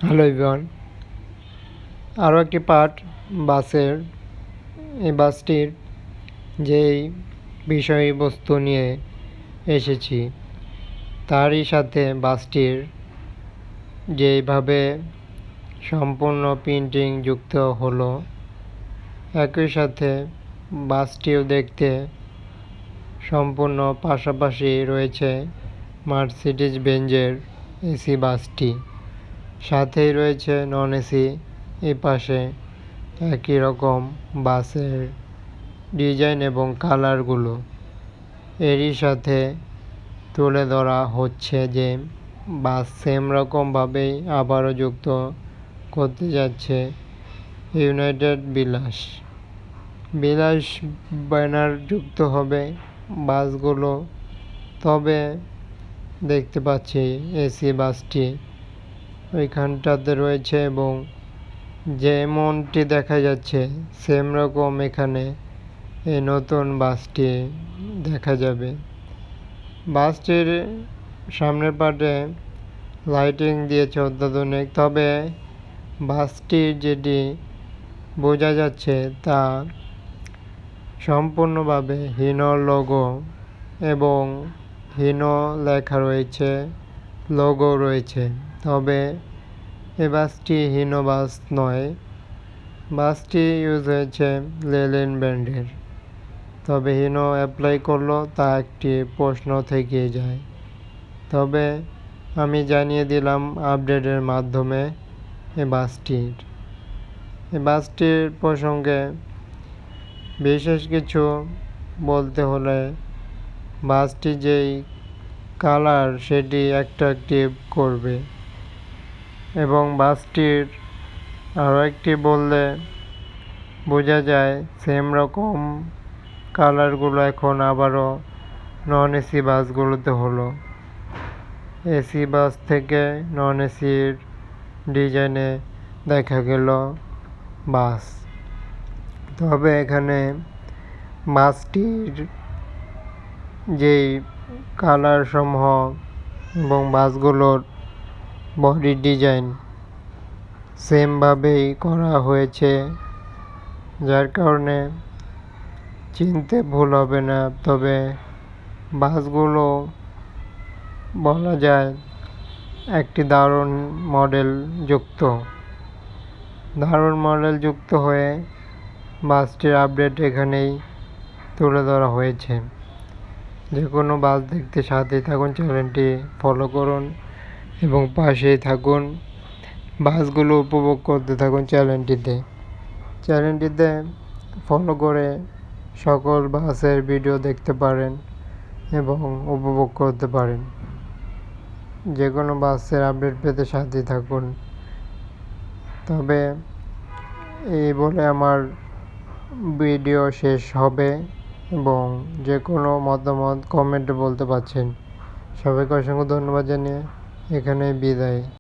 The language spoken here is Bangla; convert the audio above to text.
হ্যালো এভরিওয়ান, আরও একটি পার্ট বাসের। এই বাসটির যেই বিষয়বস্তু নিয়ে এসেছি তারই সাথে বাসটির যেইভাবে সম্পূর্ণ প্রিন্টিং যুক্ত হলো, একই সাথে বাসটিও দেখতে সম্পূর্ণ পাশাপাশি রয়েছে মার্সিডিজ বেঞ্জের এসি বাসটি, সাথেই রয়েছে নন এসি। এই পাশে একই রকম বাসের ডিজাইন এবং কালারগুলো এরই সাথে তুলে ধরা হচ্ছে যে বাস সেম রকমভাবেই আবারও যুক্ত করতে যাচ্ছে ইউনাইটেড বিলাস ব্যানার যুক্ত হবে বাসগুলো। তবে দেখতে পাচ্ছি এসি বাসটি ওইখানটাতে রয়েছে এবং যেমনটি দেখা যাচ্ছে সেম রকম এখানে এই নতুন বাসটি দেখা যাবে। বাসটির সামনের পার্টে লাইটিং দিয়েছে অত্যাধুনিক, তবে বাসটির যেটি বোঝা যাচ্ছে তা সম্পূর্ণভাবে হিনো লোগো এবং হিনো লেখা রয়েছে, লোগো রয়েছে। তবে এই বাসটি হিনো বাস নয়, বাসটি ইউজ হয়েছে লেলিন ব্র্যান্ডের। তবে হিনো অ্যাপ্লাই করলো তা একটি প্রশ্ন থেকে যায়। তবে আমি জানিয়ে দিলাম আপডেটের মাধ্যমে এই বাসটির প্রসঙ্গে বিশেষ কিছু বলতে হলে বাসটি যেই কালার সেটি অ্যাট্রাকটিভ করবে এবং বাসটির আরও একটি বললে বোঝা যায় সেম রকম কালারগুলো এখন আবারও নন এসি বাসগুলোতে হলো। এসি বাস থেকে নন এসির ডিজাইনে দেখা গেল বাস। তবে এখানে বাসটির যেই কালার সমূহ এবং বাসগুলোর বডি ডিজাইন সেমভাবেই করা হয়েছে, যার কারণে চিনতে ভুল হবে না। তবে বাসগুলো বলা যায় একটি দারুণ মডেল যুক্ত হয়ে বাসটির আপডেট এখানেই তুলে ধরা হয়েছে। যে কোনো বাস দেখতে সাথেই থাকুন, চ্যানেলটি ফলো করুন এবং পাশেই থাকুন। বাসগুলো উপভোগ করতে থাকুন চ্যানেলটিতে ফলো করে সকল বাসের ভিডিও দেখতে পারেন এবং উপভোগ করতে পারেন। যে কোনো বাসের আপডেট পেতে সাথেই থাকুন। তবে এই বলে আমার ভিডিও শেষ হবে এবং যে কোনো মতামত কমেন্টে বলতে পারছেন। সবাইকে অসংখ্য ধন্যবাদ জানিয়ে এখানে বিদায়।